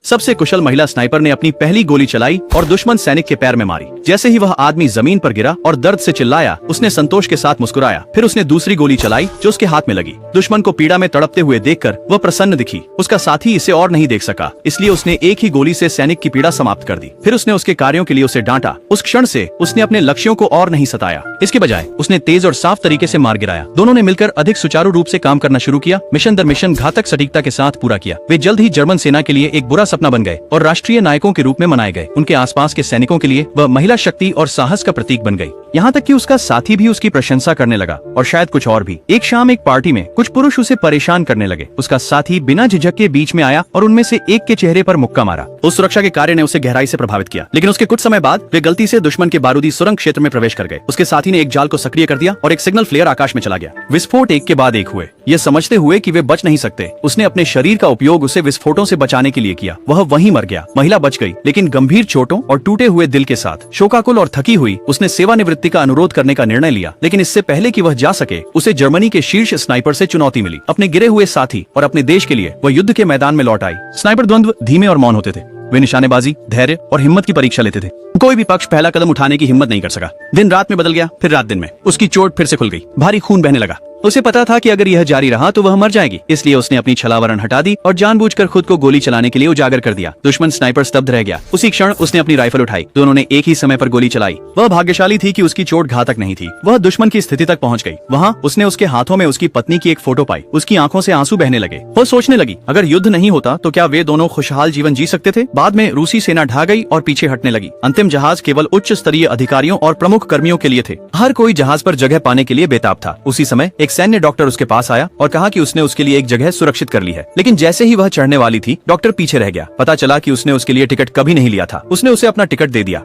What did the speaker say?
सबसे कुशल महिला स्नाइपर ने अपनी पहली गोली चलाई और दुश्मन सैनिक के पैर में मारी। जैसे ही वह आदमी जमीन पर गिरा और दर्द से चिल्लाया, उसने संतोष के साथ मुस्कुराया। फिर उसने दूसरी गोली चलाई जो उसके हाथ में लगी। दुश्मन को पीड़ा में तड़पते हुए देखकर वह प्रसन्न दिखी। उसका साथी इसे और नहीं देख सका, इसलिए उसने एक ही गोली से सैनिक की पीड़ा समाप्त कर दी। फिर उसने उसके कार्यों के लिए उसे डांटा। उस क्षण से उसने अपने लक्ष्यों को और नहीं सताया, इसके बजाय उसने तेज और साफ तरीके से मार गिराया। दोनों ने मिलकर अधिक सुचारू रूप से काम करना शुरू किया, मिशन दर मिशन घातक सटीकता के साथ पूरा किया। वे जल्द ही जर्मन सेना के लिए एक बुरा सपना बन गए और राष्ट्रीय नायकों के रूप में मनाए गए। उनके आसपास के सैनिकों के लिए वह महिला शक्ति और साहस का प्रतीक बन गई। यहाँ तक कि उसका साथी भी उसकी प्रशंसा करने लगा और शायद कुछ और भी। एक शाम एक पार्टी में कुछ पुरुष उसे परेशान करने लगे। उसका साथी बिना झिझक के बीच में आया और उनमें से एक के चेहरे पर मुक्का मारा। उस सुरक्षा के कार्य ने उसे गहराई से प्रभावित किया, लेकिन उसके कुछ समय बाद वे गलती से दुश्मन के बारूदी सुरंग क्षेत्र में प्रवेश कर गए। उसके साथी ने एक जाल को सक्रिय कर दिया और एक सिग्नल फ्लेयर आकाश में चला गया। विस्फोट एक के बाद एक हुए, ये समझते हुए कि वे बच नहीं सकते। उसने अपने शरीर का उपयोग उसे विस्फोटों से बचाने के लिए किया। वह वहीं मर गया। महिला बच गई, लेकिन गंभीर चोटों और टूटे हुए दिल के साथ। शोकाकुल और थकी हुई उसने सेवानिवृत्ति का अनुरोध करने का निर्णय लिया, लेकिन इससे पहले कि वह जा सके, उसे जर्मनी के शीर्ष स्नाइपर से चुनौती मिली। अपने गिरे हुए साथी और अपने देश के लिए वह युद्ध के मैदान में लौट आई। स्नाइपर द्वंद्व धीमे और मौन होते थे। वे निशानेबाजी, धैर्य और हिम्मत की परीक्षा लेते थे। कोई भी पक्ष पहला कदम उठाने की हिम्मत नहीं कर सका। दिन रात में बदल गया, फिर रात दिन में। उसकी चोट फिर से खुल गई, भारी खून बहने लगा। उसे पता था कि अगर यह जारी रहा तो वह मर जाएगी, इसलिए उसने अपनी छलावरण हटा दी और जानबूझकर खुद को गोली चलाने के लिए उजागर कर दिया। दुश्मन स्नाइपर स्तब्ध रह गया। उसी क्षण उसने अपनी राइफल उठाई। दोनों ने एक ही समय पर गोली चलाई। वह भाग्यशाली थी कि उसकी चोट घातक नहीं थी। वह दुश्मन की स्थिति तक पहुंच गई। वहां उसने उसके हाथों में उसकी पत्नी की एक फोटो पाई। उसकी आंखों से आंसू बहने लगे। वह सोचने लगी, अगर युद्ध नहीं होता तो क्या वे दोनों खुशहाल जीवन जी सकते थे। बाद में रूसी सेना ढह गई और पीछे हटने लगी। अंतिम जहाज केवल उच्च स्तरीय अधिकारियों और प्रमुख कर्मियों के लिए थे। हर कोई जहाज पर जगह पाने के लिए बेताब था। उसी समय एक सैन्य डॉक्टर उसके पास आया और कहा कि उसने उसके लिए एक जगह सुरक्षित कर ली है। लेकिन जैसे ही वह चढ़ने वाली थी, डॉक्टर पीछे रह गया। पता चला कि उसने उसके लिए टिकट कभी नहीं लिया था। उसने उसे अपना टिकट दे दिया।